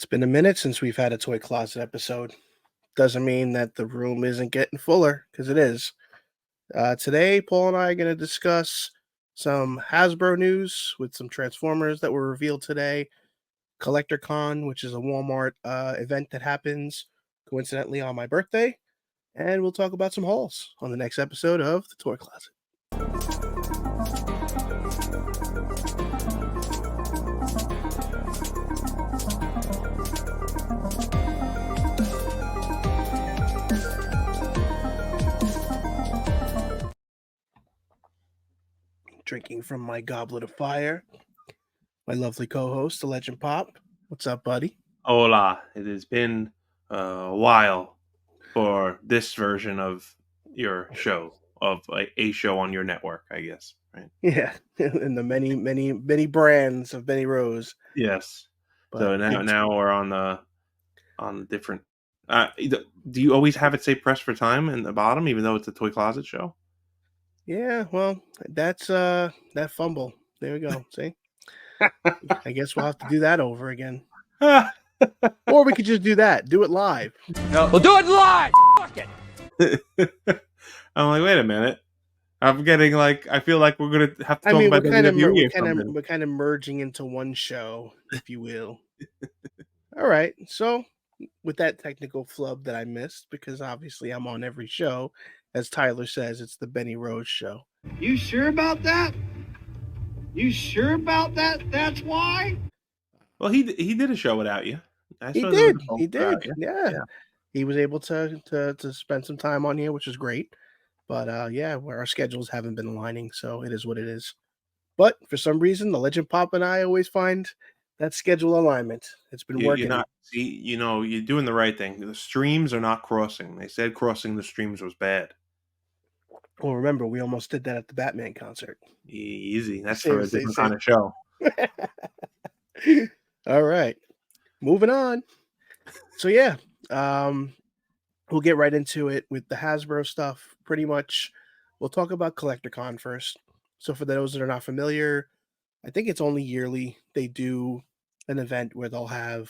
It's been a minute since we've had a toy closet episode. Doesn't mean that the room isn't getting fuller, because it is. Today, Paul and I are going to discuss some Hasbro news with some Transformers that were revealed today, Collector Con, which is a Walmart event that happens coincidentally on my birthday, and we'll talk about some hauls on the next episode of the Toy Closet. Drinking from my goblet of fire, my lovely co-host, the Legend Pop. What's up, buddy? Hola. It has been a while for this version of your show, of a show on your network, I guess, right? Yeah, and the many brands of Benny Rose. Yes. But So now we're on different. Do you always have it say "press for time" in the bottom, even though it's a Toy Closet show? Yeah, well, that's that fumble. There we go. See, I guess we'll have to do that over again, or we could just do it live. No, we'll do it live. Fuck it. I'm like, wait a minute. I'm getting I feel like we're gonna have to talk about WWE or something. We're kind of merging into one show, if you will. All right, so with that technical flub that I missed, because obviously I'm on every show, as Tyler says, it's the Benny Rose show. You sure about that? You sure about that? That's why? Well, he did a show without you. He did. Yeah. He was able to spend some time on here, which is great. But yeah, where our schedules haven't been aligning, so it is what it is. But for some reason, the Legend Pop and I always find that schedule alignment. It's been working. You're doing the right thing. The streams are not crossing. They said crossing the streams was bad. Well, remember, we almost did that at the Batman concert. Easy. That's for a different kind of show. All right. Moving on. So yeah, we'll get right into it with the Hasbro stuff. Pretty much, we'll talk about Collector Con first. So for those that are not familiar, I think it's only yearly. They do an event where they'll have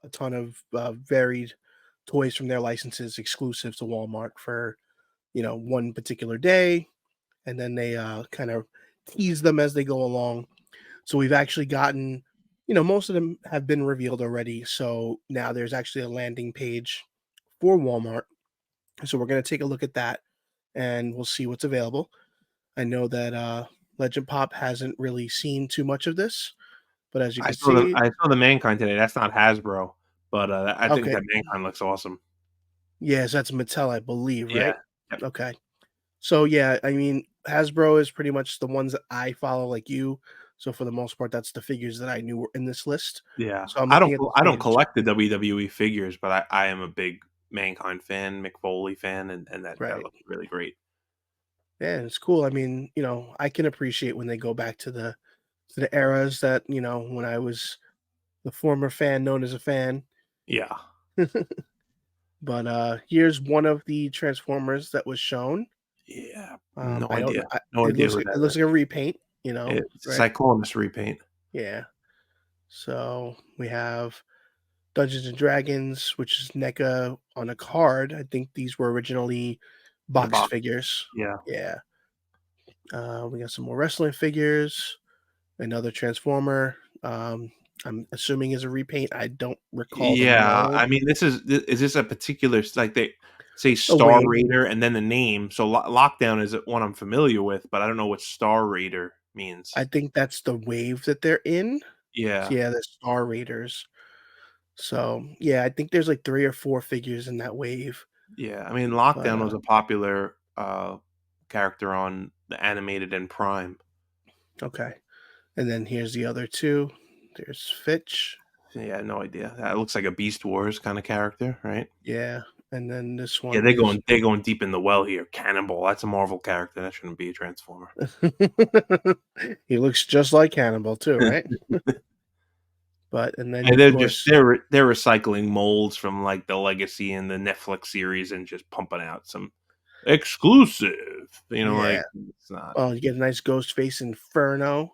a ton of varied toys from their licenses exclusive to Walmart for, one particular day. And then they kind of tease them as they go along. So we've actually gotten, most of them have been revealed already. So now there's actually a landing page for Walmart. So we're going to take a look at that and we'll see what's available. I know that Legend Pop hasn't really seen too much of this, but as you can see, I saw the Mankind today. That's not Hasbro, but I think that Mankind looks awesome. Yes, that's Mattel, I believe, right? Yeah. Yep. Okay. So yeah, I mean, Hasbro is pretty much the ones that I follow, like you. So for the most part, that's the figures that I knew were in this list. Yeah. So I don't collect the WWE figures, but I am a big Mankind fan, Mick Foley fan, and that looks really great. Yeah, it's cool. I mean, I can appreciate when they go back to the eras that, when I was the former fan known as a fan. Yeah. But here's one of the Transformers that was shown. Yeah. No idea. It looks like a repaint, It's a Cyclonus repaint. Yeah. So we have Dungeons and Dragons, which is NECA on a card. I think these were originally box figures. Yeah. Yeah. We got some more wrestling figures. Another Transformer. I'm assuming is a repaint. I don't recall. Yeah, I mean, is this a particular, they say Star Raider and then the name? So Lockdown is one I'm familiar with, but I don't know what Star Raider means. I think that's the wave that they're in. Yeah, the Star Raiders. So yeah, I think there's 3 or 4 figures in that wave. Yeah, I mean, Lockdown was a popular character on the animated and Prime. Okay, and then here's the other two. There's Fitch. Yeah, no idea. That looks like a Beast Wars kind of character, right? Yeah, and then this one. Yeah, they're going deep in the well here. Cannonball, that's a Marvel character. That shouldn't be a Transformer. He looks just like Cannonball too, right? And then they're recycling molds from the Legacy and the Netflix series and just pumping out some exclusive. It's not. Oh, you get a nice Ghostface Inferno.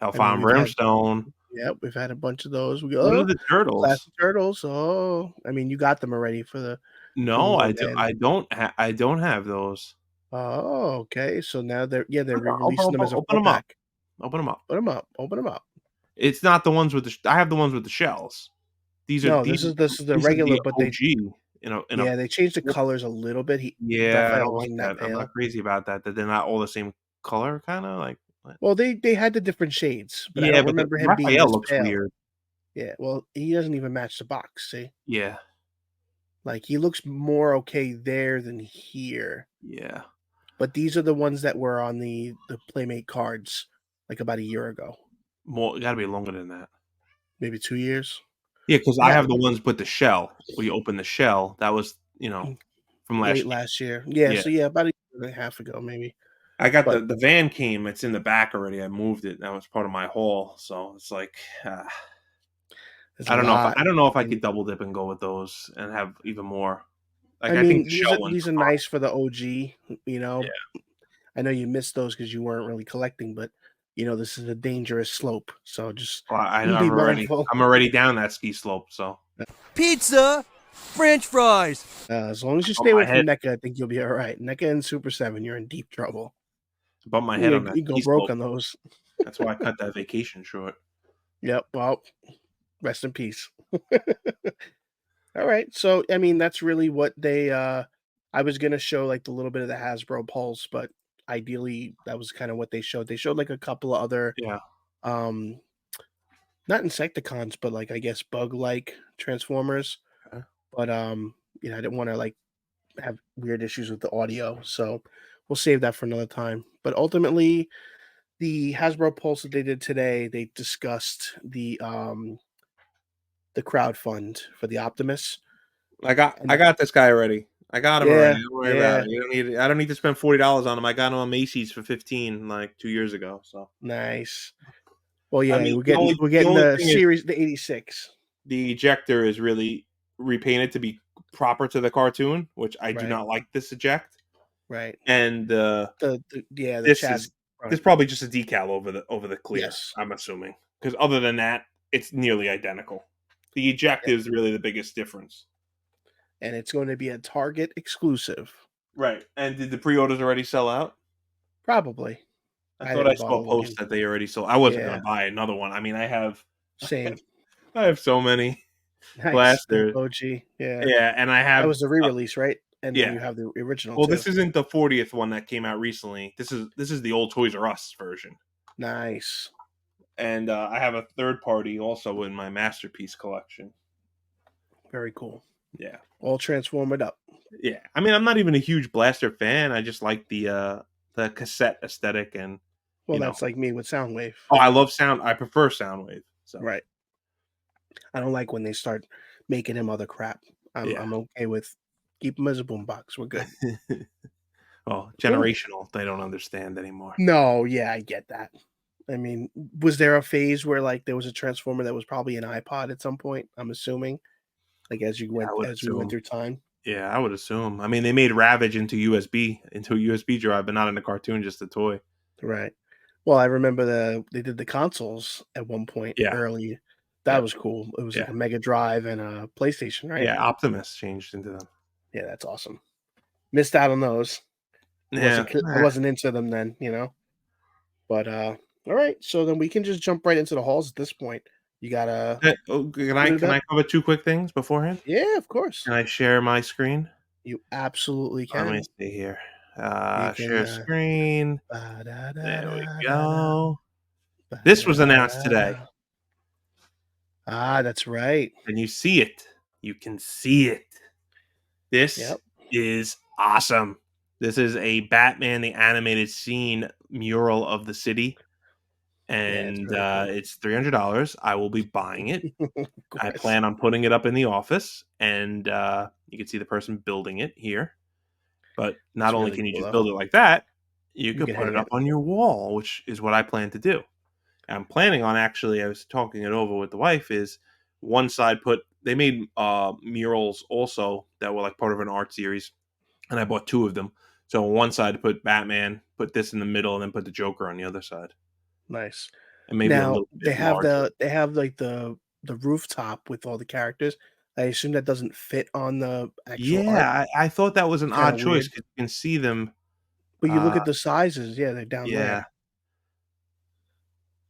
Hellfire and Brimstone. Yep, we've had a bunch of those. We What go, are "Oh, the turtles? classic turtles." Oh, I mean, you got them already for the No, little band. I don't have those. Oh, okay. So now they're re-releasing them as a Open them up. 4-pack. Open them up. Put them up. Open them up. It's not the ones with the I have the ones with the shells. No, this is the These are regular, the but OG, in a yeah, they changed the colors a little bit. yeah, I Raphael don't like wasn't that that. I'm not pale. crazy about that they're not all the same color, kinda, like, what? Well, they had the different shades, but I Yeah, don't but the remember him being Raphael this looks pale. weird. Yeah, well, he doesn't even match the box, see? Yeah, Like, he looks more okay there than here. yeah. But these are the ones that were on the Playmate cards, like, about a year ago, More it gotta be longer than that. maybe 2 years. Yeah, because I I got have the ones with the shell, where you open the shell, that was, from last late year. last year. Yeah, Yeah. so, yeah, about a year and a half ago, maybe. I got But the van came, it's in the back already, I moved it, that was part of my haul, so it's like, there's a lot. I don't know if I And, could double dip and go with those and have even more. Like, I I think mean, the these are shell ones these are are fine. nice for the OG, you know? Yeah. I know you missed those because you weren't really collecting, but, this is a dangerous slope, so just Well, be mindful. I'm already down that ski slope, so Pizza, French fries. As long as you I stay bumped away my head from NECA, I think you'll be alright. NECA and Super 7, you're in deep trouble. bumped my head You on that you go ski broke slope. on those. That's why I cut that vacation short. Yep, well, rest in peace. Alright, so, I mean, that's really what I was gonna show, like, the little bit of the Hasbro Pulse, but ideally, that was kinda what they showed. They showed, like, a couple of other, Yeah. um, not Insecticons, but, like, I guess, bug-like Transformers, Okay. but, I didn't wanna, like, have weird issues with the audio, so we'll save that for another time. But ultimately, the Hasbro Pulse that they did today, they discussed the crowd fund for the Optimus. I And got this guy already. I got him already, yeah, don't worry about yeah, it. I don't need to spend $40 on him. I got him on Macy's for 15 like 2 years ago, so nice. Well, I yeah, mean, we're getting we're the getting only the thing is series, the 86. the ejector is really repainted to be proper to the cartoon, which I do Right, not like this eject, right. and, The this chassis is front. this probably just a decal over the clear, Yes. I'm assuming, because other than that, it's nearly identical. The eject Yep. is really the biggest difference. And it's going to be a Target exclusive. Right, and did the pre-orders already sell out? Probably. I I thought I didn't saw bother a post looking. that they already sold. I wasn't gonna Yeah, buy another one. I mean, same. I have so many Nice. The blasters. OG. Yeah. Yeah, and I That have was the re-release, right? And then yeah. you have the original Well, too. this isn't the 40th one that came out recently. This is the old Toys R Us version. Nice. And I have a third party also in my masterpiece collection. Very cool. Yeah. All transformed up. Yeah. I mean, I'm not even a huge blaster fan. I just like the cassette aesthetic and Well, you know. that's like me with Soundwave. Oh, I love sound. I prefer Soundwave. So, Right. I don't like when they start making him other crap. I'm yeah. I'm okay with keep him as a boombox. We're good. Well, Cool. generational, they don't understand anymore. No, yeah, I get that. I mean, was there a phase where like there was a transformer that was probably an iPod at some point? I'm assuming, like I would as we went assume. through time. Yeah, I would assume. I mean, they made Ravage into a USB drive, but not in the cartoon, just a toy. Right. Well, I remember they did the consoles at one point Yeah, early. That yeah, was cool. It was like yeah, a Mega Drive and a PlayStation, right? yeah. Optimus changed into them. Yeah, that's awesome. Missed out on those. Yeah. I wasn't into them then. But all right, so then we can just jump right into the halls at this point. You got a little bit Can about? I cover two quick things beforehand? Yeah, of course. Can I share my screen? You absolutely Let me can. see here. You can Share screen. There we ba-da-da-da-da-da, go. This was announced today. ba-da-da-da. Ah, that's right. And you see it. You can see it. This Yep. is awesome. This is a Batman the Animated Scene mural of the city, Yeah, it's and really cool. it's $300. I will be buying it. Of I course. plan on putting it up in the office, and you can see the person building it here. But not It's only really can you cool just though. build it like that, you You could can put hang it it. up on your wall, which is what I plan to do. I'm planning on actually. I was talking it over with the wife. Is one side they made murals also that were like part of an art series, and I bought two of them. So on one side put Batman, put this in the middle, and then put the Joker on the other side. Nice. and maybe a Now little bit larger. they have like the rooftop with all the characters. I assume that doesn't fit on the actual art. Yeah, I thought that was an Kind of odd choice weird. because you can see them. But you look Uh, at the sizes, yeah, they're down yeah, there.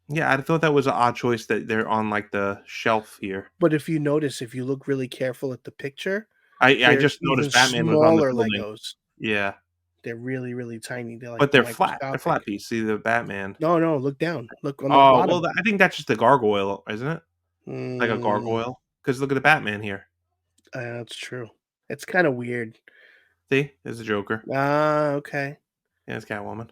yeah, I thought that was an odd choice that they're on like the shelf here. But if you notice, if you look really careful at the picture, I they're just even noticed Batman was on the smaller building. Legos. Yeah, They're really, really tiny. They're like but they're flat. They're microscopic. flat piece. See the Batman. No, no, look down. Look on the Oh well, bottom. I think that's just a gargoyle, isn't it? Like a Mm, gargoyle. Because look at the Batman here. that's true. It's kind of weird. See, there's the Joker. Ah, okay. Yeah, it's Catwoman.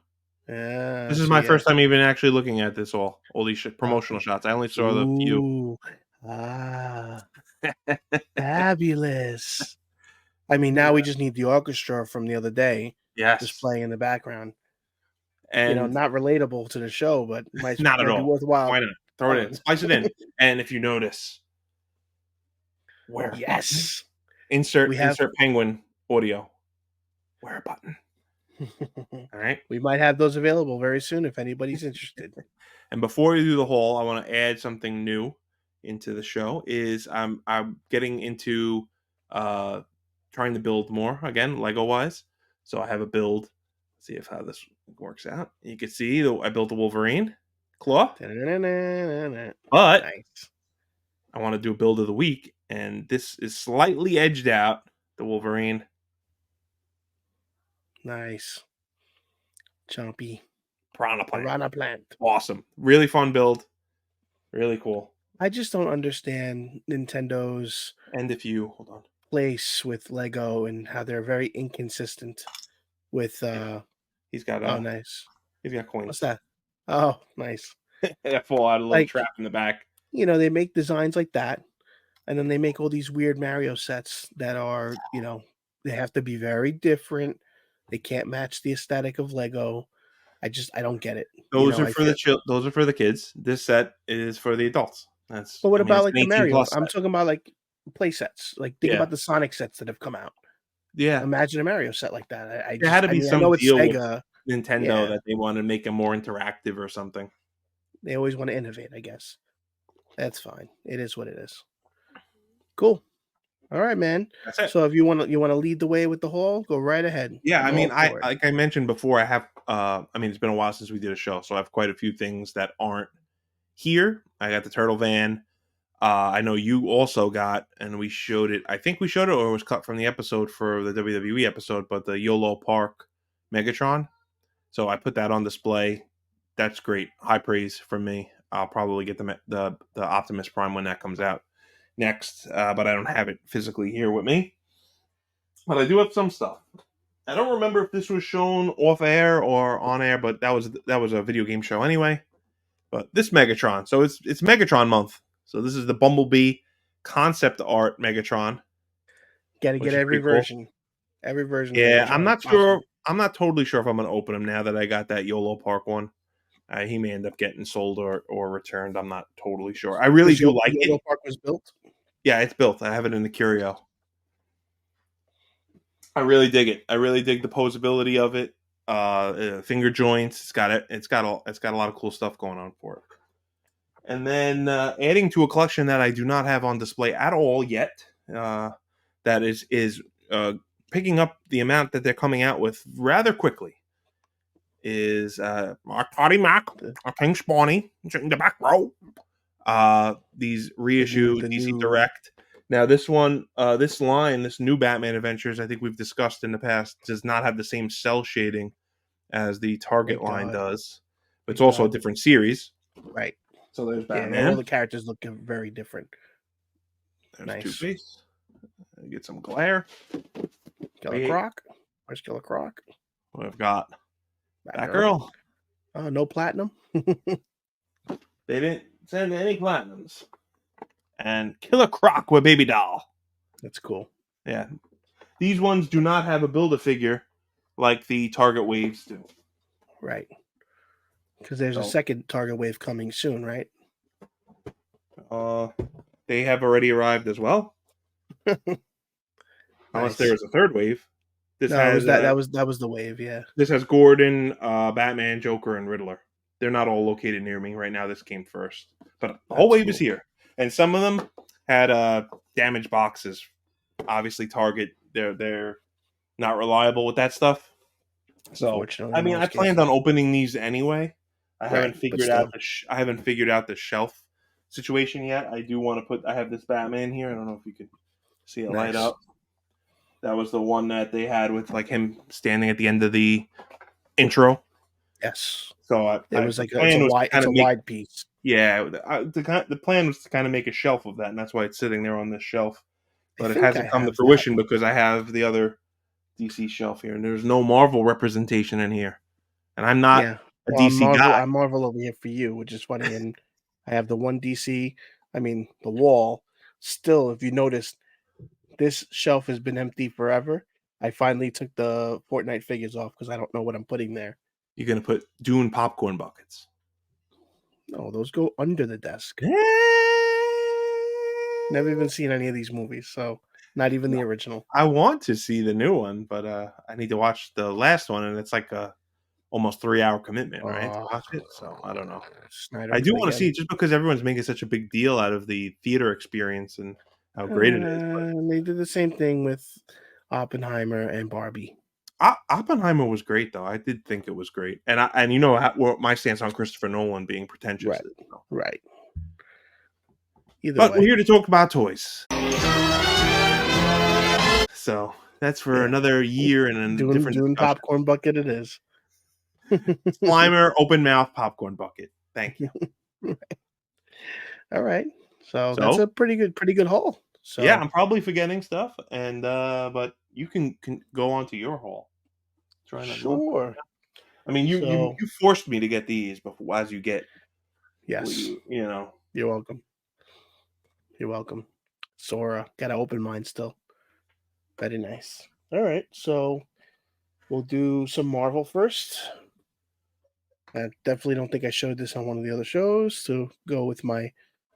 Yeah, This is so my yeah. first time even actually looking at this all these promotional Okay. shots. I only saw the few. Ooh. Ah, fabulous. I mean, now we just need the orchestra from the other day just Yes, playing in the background. and Not relatable to the show, but not at might be all. worthwhile Why not? Throw it in, telling. spice it in, and if you notice, where a button? Yes. Insert We have insert penguin audio. Where a button? All right. we might have those available very soon if anybody's interested. And before we do the haul, I want to add something new into the show. Is I'm getting into uh trying to build more again, Lego wise. So I have a build. Let's see if how this works out. You can see I built a Wolverine claw, but Nice. I want to do a build of the week, and this is slightly edged out. The Wolverine Nice. Chompy. Piranha Plant. Piranha plant. Awesome. Really fun build. Really cool. I just don't understand Nintendo's And if you hold on. place with Lego and how they're very inconsistent with He's got oh nice. he's got What's coins that? Oh, nice. that fall out a little Like, trap in the back. they make designs like that, and then they make all these weird Mario sets that are, they have to be very different. They can't match the aesthetic of Lego. I don't get it. Those are I for feel. those are for the kids. This set is for the adults. But what I mean about it's like an the 18 Mario? plus I'm set. talking about like play sets. Like think Yeah. about the Sonic sets that have come out. Yeah. Imagine a Mario set like that. There had to be I some know it's deal with Sega. Nintendo Yeah, that they want to make them more interactive or something. they always want to innovate. I guess that's fine. It is what it is. Cool. All right, man. That's it. So if you want to lead the way with the haul, go right ahead. Yeah, I I'm mean, all for it. like I mentioned before, I have I mean, it's been a while since we did a show, so I have quite a few things that aren't here. I got the turtle van. I know you also got, and we showed it. I think we showed it, or it was cut from the episode for the WWE episode. But the YOLO Park Megatron. So I put that on display. That's great. High praise from me. I'll probably get the Optimus Prime when that comes out next, but I don't have it physically here with me. But I do have some stuff. I don't remember if this was shown off air or on air, but that was a video game show anyway. But this Megatron, so it's Megatron month. So this is the Bumblebee concept art Megatron, Got to which get is every pretty cool. version. Every version of Yeah, I'm Megatron not sure. possible. I'm not totally sure if I'm going to open him now that I got that YOLO Park one. He may end up getting sold or returned. I'm not totally sure. I really do like Yolo it. Park was built. Yeah, it's built. I have it in the curio. I really dig it. I really dig the posability of it. Finger joints. It's got it. It's got a lot of cool stuff going on for it. And then adding to a collection that I do not have on display at all yet. That is picking up the amount that they're coming out with rather quickly. Is Mark Toddy Mac, King Spawny, in the back row. These reissue The DC new- Direct. Now this one, this line, this new Batman Adventures, I think we've discussed in the past, does not have the same cell shading as the Target Thank line God. does. But it's Thank also a God. different series. Right. So there's Yeah, Batman. all the characters look very different. There's Nice. Two-Face. Get some glare. Killer Croc. Where's Killer Croc? We've got Batgirl. Oh, no platinum. They didn't send any platinums. And Killer Croc with Baby Doll. That's cool. Yeah. These ones do not have a Build-A-Figure like the Target Waves do. Right. Because there's a second Target wave coming soon, right? They have already arrived as well. Unless there is a third wave. This No, has that was the wave, yeah. This has Gordon, Batman, Joker, and Riddler. they're not all located near me right now. This came first, but the whole That's wave is cool. here, and some of them had damaged boxes. Obviously, Target they're not reliable with that stuff. So, Unfortunately, I in mean, I most planned cases. on opening these anyway. I haven't Right, but figured out still. I haven't figured out the shelf situation yet. I do want to put. I have this Batman here. I don't know if you can see it light Nice. up. That was the one that they had with like him standing at the end of the intro. Yes. So It was the like plan was to kind it's a of make wide piece. the plan was to kind of make a shelf of that, and that's why it's sitting there on this shelf. I But it think I hasn't come to have that. fruition because I have the other DC shelf here, and there's no Marvel representation in here, and I'm not Yeah. a Well, DC guy. I'm Marvel over here for you, which is funny. And I have the one DC. I mean, the wall. Still, if you notice, this shelf has been empty forever. I finally took the Fortnite figures off because I don't know what I'm putting there. You're gonna put Dune popcorn buckets. No, those go under the desk. Never even seen any of these movies, so not even the original. I want to see the new one, but I need to watch the last one, and it's like a almost 3 hour commitment, right? To Oh, watch it, so I don't know. I do Snyderman want to see again. it just because everyone's making such a big deal out of the theater experience and how great it is. But They did the same thing with Oppenheimer and Barbie. Oppenheimer was great, though. I did think it was great, and you know what my stance on Christopher Nolan being pretentious Right, is. So. right. Either But we're way, here to talk about toys, so that's for yeah. another year and a different Doing discussion. popcorn bucket it is. Slimer open mouth popcorn bucket. Thank you. All right. So that's So a pretty good haul. yeah, So I'm probably forgetting stuff, and but you can go on to your haul. Try not. Well, sure. I mean, So you forced me to get these before as you get. yes, You know. you're welcome. You're welcome. Sora, gotta open mine still. Very nice. All right. So we'll do some Marvel first. I definitely don't think I showed this on one of the other shows to go with my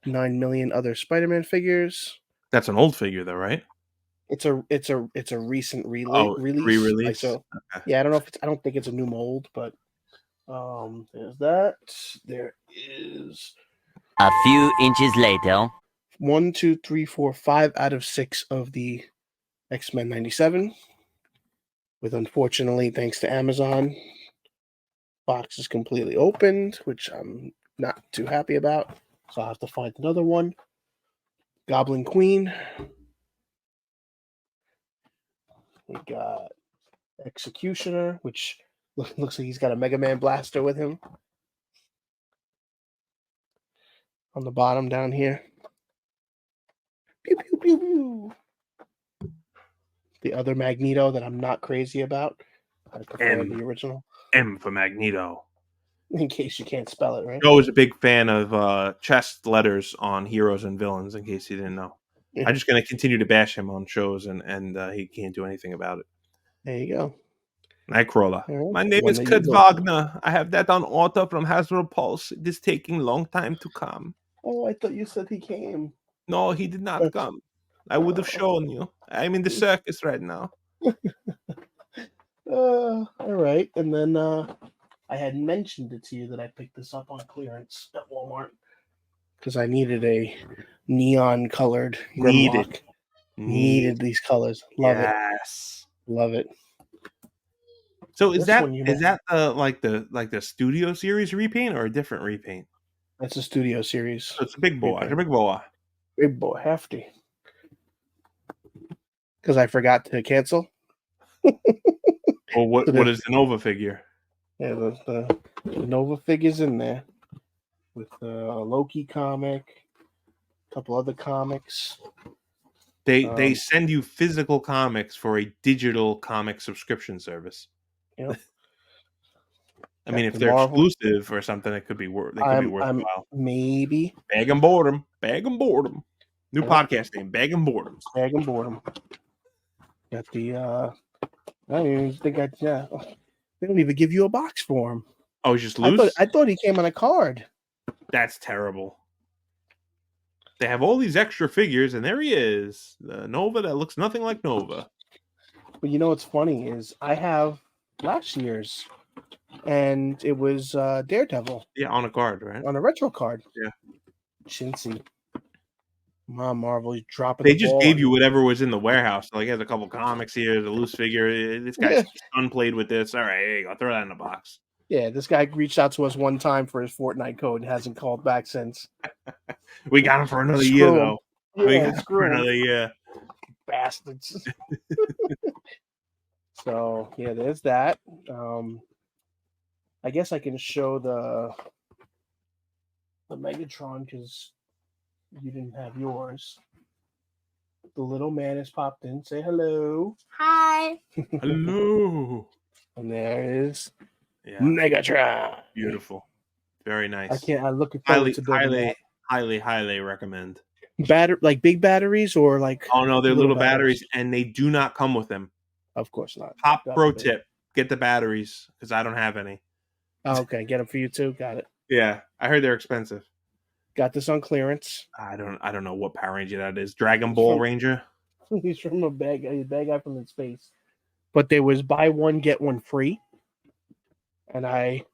9 million other Spider-Man figures. That's an old figure, though, right? It's a recent Oh, release. Like re-release. so, Okay. yeah. I don't think it's a new mold, but there's that. There is A few inches later. 1, 2, 3, 4, 5 out of 6 of the X-Men 97. With unfortunately, thanks to Amazon, box is completely opened, which I'm not too happy about. So I'll have to find another one. Goblin Queen. We got Executioner, which looks like he's got a Mega Man blaster with him. On the bottom down here. Pew, pew, pew, pew. The other Magneto that I'm not crazy about. I prefer the original. M for Magneto. In case you can't spell it, right? Joe is a big fan of chest letters on heroes and villains. In case you didn't know, Yeah. I'm just going to continue to bash him on shows, and he can't do anything about it. There you go. Nightcrawler. Right. My name is Kurt Wagner. I have that on order from Hasbro Pulse. It is taking long time to come. Oh, I thought you said he came. No, he did not come. I would have shown you. I'm in the circus right now. All right. And then I had mentioned it to you that I picked this up on clearance at Walmart because I needed a neon colored Grimlock. Needed these colors. Love it. Love it. So is This that one, you is know, that the studio series repaint or a different repaint? that's a studio series. So it's a big boy. It's a repaint. big boy. Big boy, hefty. Because I forgot to cancel. Well, what So what is the Nova figure? Yeah, the Nova figures in there with a Loki comic, a couple other comics. They send you physical comics for a digital comic subscription service. Yep. I mean, if Captain they're Marvel. exclusive or something, it could be I'm worthwhile. maybe Bag and boredom. Bag and boredom. New podcast name. Bag and boredom. Bag and boredom. Got the I don't even think they don't even give you a box for him. Oh, he's just loose? I thought he came on a card. That's terrible. They have all these extra figures, and there he is. The Nova that looks nothing like Nova. But you know what's funny is I have last year's and it was Daredevil Yeah, on a card, right? on a retro card. Yeah. Chintzy. Mom Marvel, he's dropping They the just ball. gave you whatever was in the warehouse. Like, he has a couple comics here, there's a loose figure. This guy's son played with this. All right, here you go. Throw that in the box. Yeah, this guy reached out to us one time for his Fortnite code and hasn't called back since. We got him for another Screw year, him. though. We Yeah, got him for screw him. another year. Bastards. So yeah, there's that. I guess I can show the Megatron because you didn't have yours. The little man has popped in. Say hello. Hi. Hello. And there is Yeah, Megatron. beautiful. Very nice. I'm looking forward to building Highly recommend. that. Like big batteries or like. Oh no, they're little batteries, and they do not come with them. Of course not. Top God pro forbid. tip: get the batteries because I don't have any. Oh, okay, get them for you too. Got it. Yeah, I heard they're expensive. Got this on clearance. I don't know what Power Ranger that is. Dragon Ball Ranger. He's from a bad guy from in space. But there was buy one get one free, and I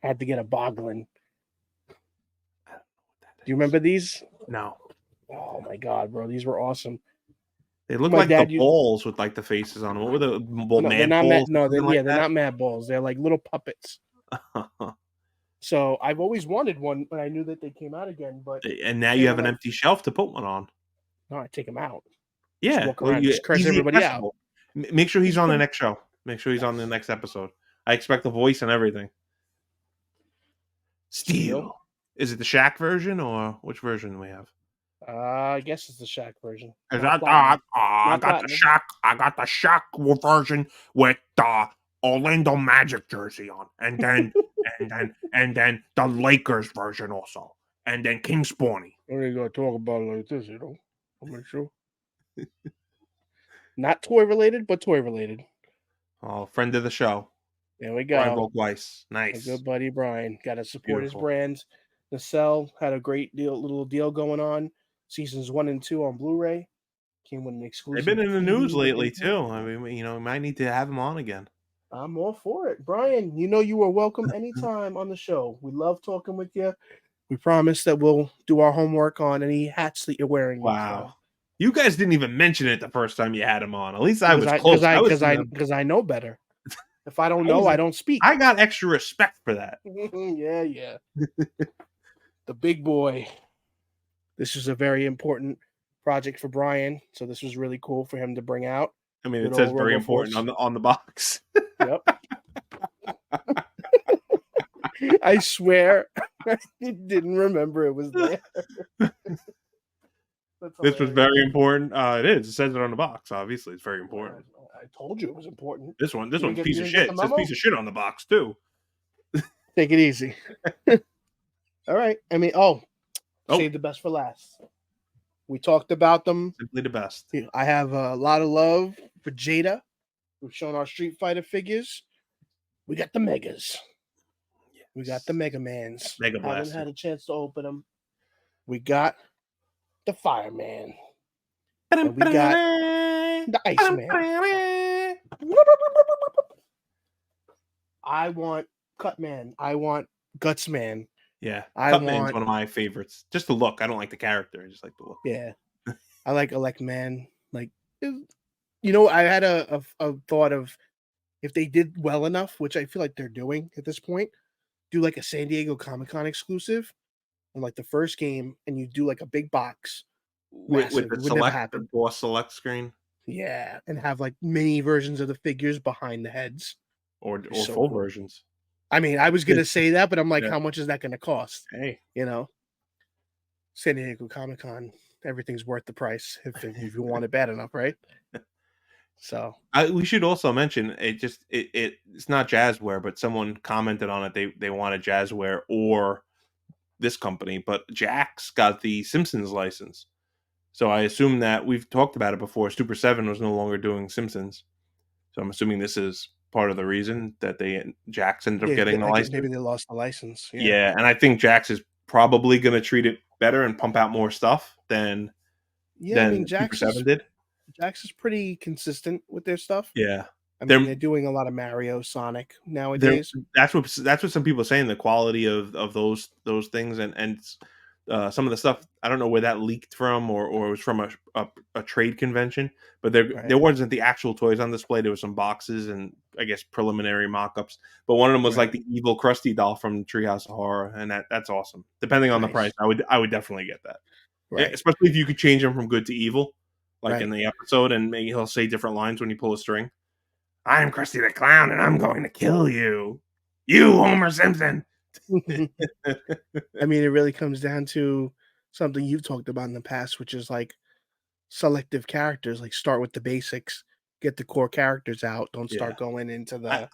had to get a Boglin. Do you remember these? No, Oh my god, bro, these were awesome. they look My like dad the used- balls with like the faces on them. What were the No, they're mad not balls? mad. No, Something they're like not mad balls. They're like little puppets. that? So I've always wanted one when I knew that they came out again, but And now you have an empty shelf to put one on. no, I take them out. Yeah, walk around, just curse easy everybody out. accessible. Make sure he's on the next show. Make sure he's on the next episode. I expect the voice and everything. Steel. Is it the Shaq version or which version do we have? I guess it's the Shaq version. Is Not that platinum. I Not got the platinum. Shaq. I got the Shaq version with the Orlando Magic jersey on, and then and then the Lakers version also, and then King Spawny. When you gonna talk about it like this, I'll make sure. Not toy related, but toy related. Oh, friend of the show, There we Brian go. Volkweiss. My Nice. good buddy Brian. Got to support Beautiful. his brand. Nacelle had a great little deal going on. Seasons 1 and 2 on Blu-ray. Came with an exclusive. They've been in the DVD news that lately they- too. I mean, we might need to have him on again. I'm all for it. Brian, you are welcome anytime on the show. We love talking with you. We promise that we'll do our homework on any hats that you're wearing. Wow. You guys didn't even mention it the first time you had him on. At least I was close. Because I know better. If I don't know, I don't speak. I got extra respect for that. Yeah. The big boy. This is a very important project for Brian, so this was really cool for him to bring out. I mean, it Good says old very Robo important Force. on the box. Yep. I swear I didn't remember it was there. This was very important. It is. It says it on the box. Obviously, it's very important. I told you it was important. This one's You a didn't piece of get shit. the It says memo? piece of shit on the box too. Take it easy. All right. I mean, save the best for last. We talked about them. Simply the best. I have a lot of love for Jada. We've shown our Street Fighter figures. We got the Megas. We got the Mega Mans. Mega Haven't Blaster. had a chance to open them. We got the Fireman. And we got the Iceman. I want Cutman. I want Gutsman. Yeah, I Cutman's want- one of my favorites. Just the look. I don't like the character. I just like the look. Yeah. I like Elect Man. Like, I had a thought of if they did well enough, which I feel like they're doing at this point, do like a San Diego Comic-Con exclusive on like the first game, and you do like a big box With massive. the Would never select, happen. boss select screen Yeah, and have like mini versions of the figures behind the heads. or So full cool. versions. I mean, I was gonna say that, but I'm like, Yeah. how much is that gonna cost? Hey, San Diego Comic-Con, everything's worth the price if you want it bad enough, right? So we should also mention it's not Jazzware, but someone commented on it. They wanted Jazzware or this company, but Jax got the Simpsons license. So I assume that we've talked about it before. Super 7 was no longer doing Simpsons. So I'm assuming this is part of the reason that Jax ended up getting the license. Maybe they lost the license. Yeah, and I think Jax is probably going to treat it better and pump out more stuff than I mean, Super 7 did. Jax is pretty consistent with their stuff. Yeah. I mean, They're they're doing a lot of Mario, Sonic There, nowadays. that's what some people are saying. The quality of those things and some of the stuff. I don't know where that leaked from or it was from a trade convention, but Right, there wasn't the actual toys on display. There were some boxes and I guess preliminary mock-ups. But one of them was like right, the evil Krusty doll from Treehouse of Horror, and that's awesome. Depending on the price, nice. I would definitely get that. Right, Especially if you could change him from good to evil, like in right. the episode, and maybe he'll say different lines when you pull a string. I'm Krusty the Clown, and I'm going to kill you. You, Homer Simpson. I mean, it really comes down to something you've talked about in the past, which is like selective characters. Like start with the basics, get the core characters out. Don't Yeah, start going I,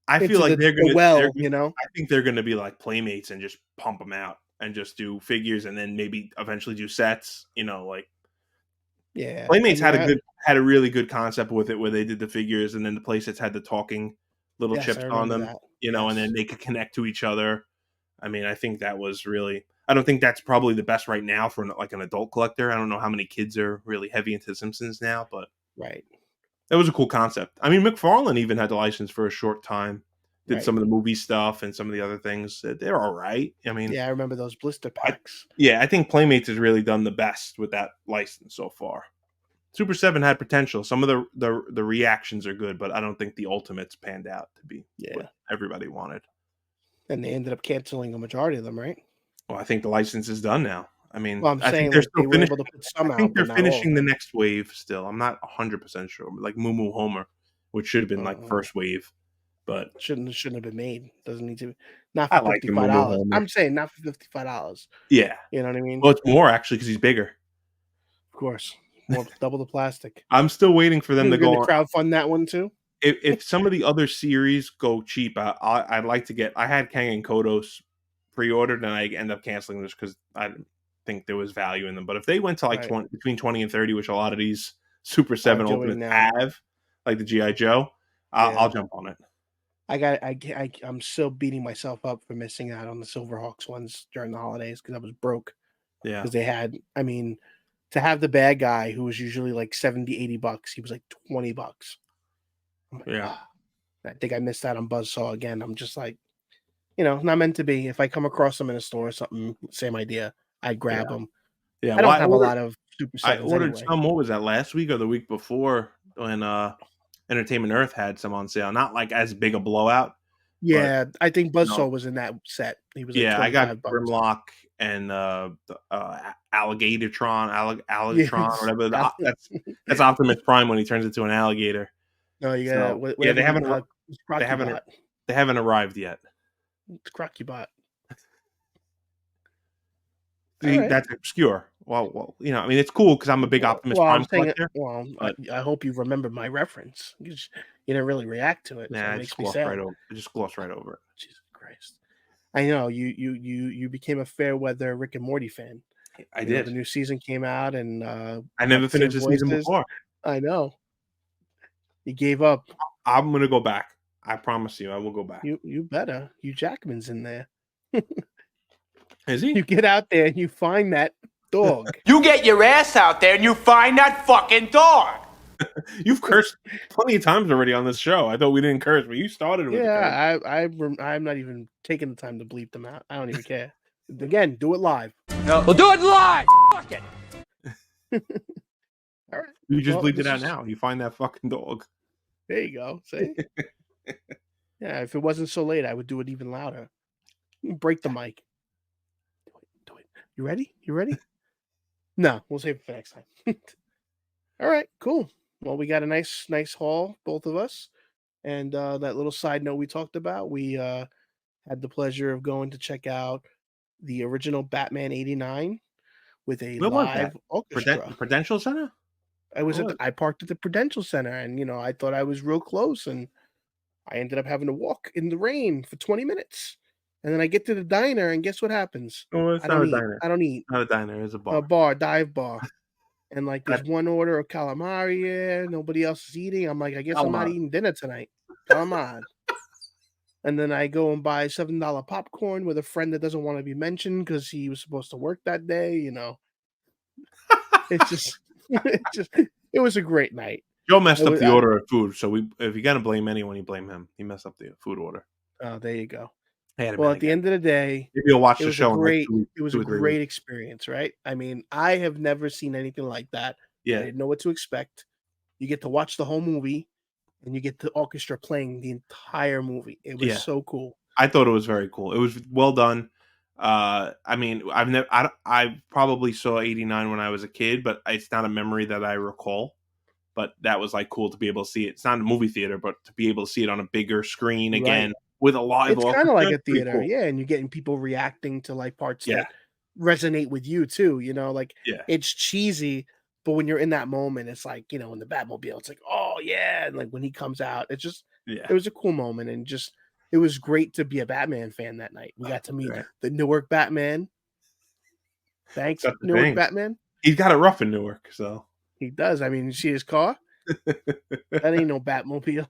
I feel into like the well. You know? I think they're gonna be like Playmates and just pump them out and just do figures and then maybe eventually do sets. Like Yeah. I Playmates mean, had a really good concept with it where they did the figures and then the playsets had the talking little yes, I chips on remember them. that. And then Yes. they could connect to each other. I mean, I think that was really. I don't think that's probably the best right now for like an adult collector. I don't know how many kids are really heavy into Simpsons now, but Right. that was a cool concept. I mean, McFarlane even had the license for a short time. Did Right. some of the movie stuff and some of the other things. They're all right. I mean, Yeah, I remember those blister packs. I think Playmates has really done the best with that license so far. Super Seven had potential. Some of the reactions are good, but I don't think the Ultimates panned out to be what Yeah. everybody wanted. And they ended up canceling a majority of them, right? Well, I think the license is done now. I mean, Well, I'm I think saying they're like still they were finishing. able to put I some think out, they're but not all of finishing the them. next wave still. I'm not 100% sure. Like Moo Moo Homer, which should have been like Uh, first wave, but shouldn't have been made. Doesn't need to. Not I for like the Moo Moo $55. Homer. I'm saying not for $55. Yeah. You know what I mean? Well, it's more actually because he's bigger. Of course, more double the plastic. I'm still waiting for them You're to go going to on. crowdfund that one too. If some of the other series go cheap, I'd like to get. I had Kang and Kodos pre-ordered, and I end up canceling this because I didn't think there was value in them. But if they went to like Right. between 20 and 30, which a lot of these Super Are 7 doing Ultimates now. have, like the GI Joe, Yeah. I'll jump on it. I'm still beating myself up for missing out on the Silverhawks ones during the holidays because I was broke. Yeah, Because they had, I mean, to have the bad guy who was usually like 70, $80, he was like $20. I'm like, yeah, "Ah." I think I missed out on Buzzsaw again. I'm just like, not meant to be. If I come across them in a store or something, same idea. I'd yeah, grab them. yeah. I Well, don't have a lot of Super I Sevens ordered anyway. some. What was that last week or the week before when Entertainment Earth had some on sale? Not like as big a blowout, but Yeah, I think you know, Buzzsaw was in that set. He was like yeah, I got 25 bucks. Grimlock and Alligatortron, Alligatron, Yes. whatever. That's Optimus Prime when he turns into an alligator. No, you got So yeah, whatever you it's they Crocky haven't Bot. they haven't arrived yet. It's Crocky Bot. All See, right. that's obscure. Well, I mean, it's cool because I'm a big Optimus Well, I'm Prime saying it. collector, Well, but I hope you remember my reference. You didn't really react to it, so nah, it makes me sad. I just glossed right over it. Jesus Christ! I know you became a fair weather Rick and Morty fan. I The did. new season came out, and I got never the same finished the season voices. before. I know. You gave up. I'm gonna go back. I promise you, I will go back. You better. You Jackman's in there. Is he? You get out there and you find that dog. You get your ass out there and you find that fucking dog. You've cursed plenty of times already on this show. I thought we didn't curse, but you started with the curse. Yeah, I'm not even taking the time to bleep them out. I don't even care. Again, do it live. We'll do it live. Fuck it. All right. You just Well, bleeped this it out is- now. You find that fucking dog. There you go. See? Yeah, if it wasn't so late, I would do it even louder. Break the mic. Do it. You ready? You ready? No, we'll save it for next time. All right, cool. Well, we got a nice haul, both of us. And that little side note we talked about, we had the pleasure of going to check out the original Batman '89 with a Where was that? live orchestra. Prudential Center? I parked at the Prudential Center, and I thought I was real close, and I ended up having to walk in the rain for 20 minutes. And then I get to the diner, and guess what happens? Oh, it's I not don't a eat. diner. I don't eat. Not a diner. It's a bar. A bar, dive bar. And like there's That- one order of calamari there, nobody else is eating. I'm like, I guess I'm not Calamari. eating dinner tonight. Come on. And then I go and buy $7 popcorn with a friend that doesn't want to be mentioned because he was supposed to work that day. It's just, it was a great night. Joe messed I up was, the order of food, so if you're gonna blame anyone, you blame him. He messed up the food order. oh, there you go. I had him Well, in at the again. end of the day, Maybe you'll watch it the was a show in like great 2 or 3 weeks. experience, right? I mean, I have never seen anything like that. I Yeah, didn't know what to expect. You get to watch the whole movie, and you get the orchestra playing the entire movie. It was yeah. so cool. I thought it was very cool. It was well done. I mean, I've never, I probably saw '89 when I was a kid, but it's not a memory that I recall. But that was like cool to be able to see it. It's not a movie theater, but to be able to see it on a bigger screen Right. again with a live It's kinda orchestra, like a it's pretty theater, cool. yeah, and you're getting people reacting to, like, parts Yeah, that resonate with you too, like, yeah, it's cheesy, but when you're in that moment, it's like, in the Batmobile, it's like, "Oh, yeah," and, like, when he comes out, yeah. it was a cool moment, and just it was great to be a Batman fan that night. We got to meet Right. the Newark Batman. Thanks, That's the Newark thing. Batman. He's got it rough in Newark, so. He does, I mean, you see his car? That ain't no Batmobile.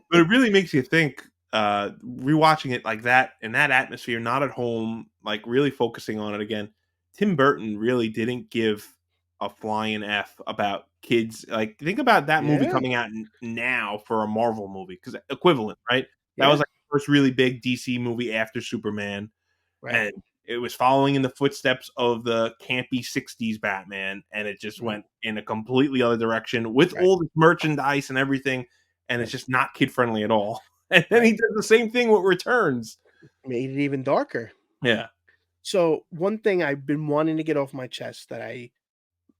But it really makes you think, rewatching it like that in that atmosphere, not at home, like really focusing on it again. Tim Burton really didn't give a flying F about kids. Like, think about that movie Yeah, coming out now for a Marvel movie, because equivalent, right? That yeah, was like the first really big DC movie after Superman, right, and it was following in the footsteps of the campy '60s Batman, and it just mhm, went in a completely other direction with right, all this merchandise and everything, and it's right, just not kid friendly at all. And then he right. does the same thing with Returns. Made it even darker. Yeah, So, one thing I've been wanting to get off my chest that I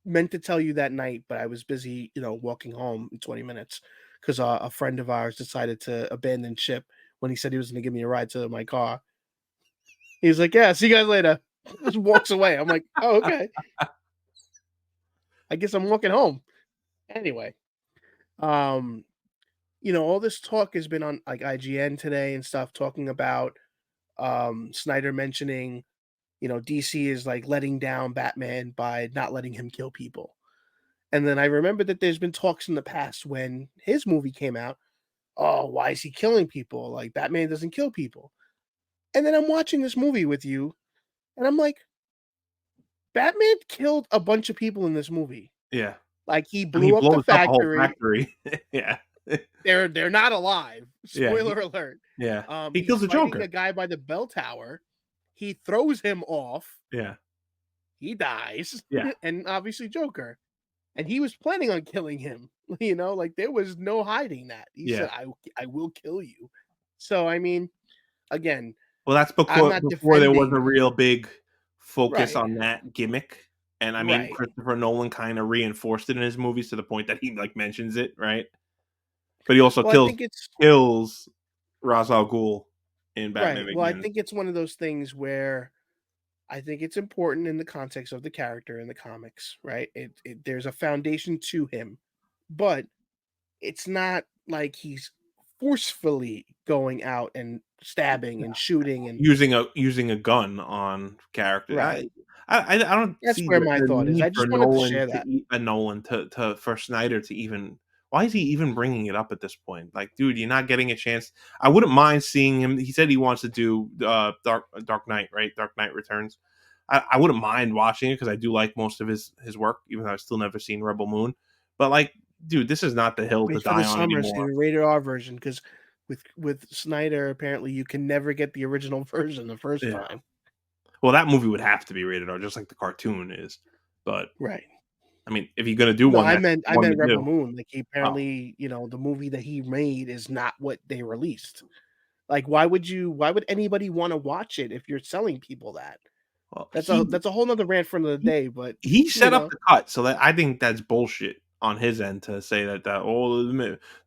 meant to tell you that night, but I was busy, walking home in 20 minutes because a friend of ours decided to abandon ship when he said he was going to give me a ride to my car. He was like, "Yeah, see you guys later." Just walks away. I'm like, "Oh, okay. I guess I'm walking home." Anyway, um, all this talk has been on like IGN today and stuff talking about Snyder mentioning, DC is like letting down Batman by not letting him kill people. And then I remember that there's been talks in the past when his movie came out. Oh, why is he killing people? Like Batman doesn't kill people. And then I'm watching this movie with you, and I'm like, Batman killed a bunch of people in this movie. yeah. Like he And he blew up the blows up a whole factory. factory. Yeah, They're not alive. yeah, Spoiler alert. yeah. He He's kills the fighting a Joker. guy by the bell tower. He throws him off. Yeah, He dies, yeah, and obviously Joker. And he was planning on killing him. Like there was no hiding that. He yeah. said, I will kill you." So I mean, again, Well, that's I'm because not before there was a defending. real big focus Right, on that gimmick, and I mean, right. Christopher Nolan kinda reinforced it in his movies to the point that he, like, mentions it, right? But he also Well, I think it's kills Ra's al Ghul in Batman right. Well, I Begins. think it's one of those things where I think it's important in the context of the character in the comics, right? There's a foundation to him, but it's not like he's forcefully going out and stabbing and shooting and Using a gun on character. right. I don't That's see where my the thought is. I need for just wanted to Nolan share to that. eat a Nolan to for Snyder to even why is he even bringing it up at this point? Like, dude, you're not getting a chance. I wouldn't mind seeing him. He said he wants to do Dark Knight, right? Dark Knight Returns. I wouldn't mind watching it because I do like most of his work, even though I've still never seen Rebel Moon. But like, dude, this is not the hill to Wait for the die on summer, see anymore. the rated R version, because with Snyder, apparently you can never get the original version the first Yeah. time. Well, that movie would have to be rated R, just like the cartoon is. But Right. I mean, if you're gonna do No, one, I that's meant I one to meant Rebel do. Moon. Like he Oh, apparently, the movie that he made is not what they released. Like, why would anybody want to watch it if you're selling people that? well, That's a whole nother rant for another he day, but he you set up know, the cut, so that I think that's bullshit on his end to say that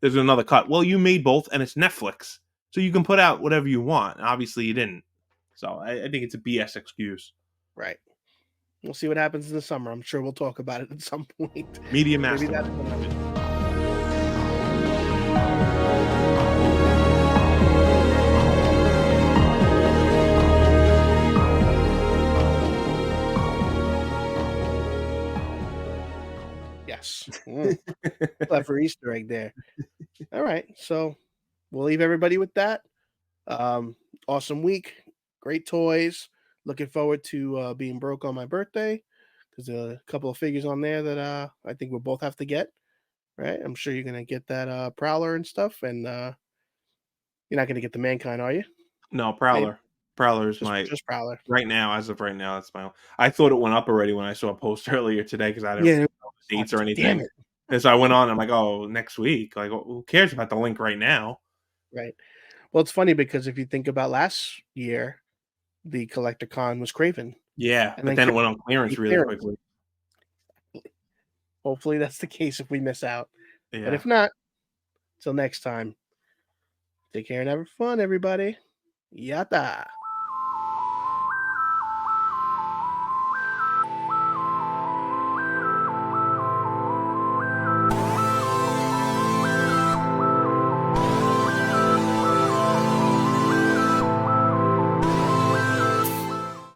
there's another cut. Well, you made both, and it's Netflix, so you can put out whatever you want. Obviously, you didn't. So I think it's a BS excuse. right. We'll see what happens in the summer. I'm sure we'll talk about it at some point. Media Maybe that's mastermind. when I would. Yes. Clever Easter egg there. All right. So we'll leave everybody with that. Um, awesome week. Great toys. Looking forward to being broke on my birthday. There's a couple of figures on there that I think we'll both have to get. right? I'm sure you're gonna get that Prowler and stuff, and you're not gonna get the Mankind, are you? No, Maybe Prowler is just my just Prowler. right now. As of right now, that's my. I thought it went up already when I saw a post earlier today because I didn't Yeah. know the dates or Damn anything. it. And so I went on. I'm like, oh, next week. Like, who cares about the link right now? Right. Well, it's funny because if you think about last year, the Collector Con was Craven, Yeah, and but then then it Craven went on clearance beat really clearance. quickly. Hopefully, that's the case if we miss out. But Yeah. if not, till next time, take care and have fun, everybody. Yata.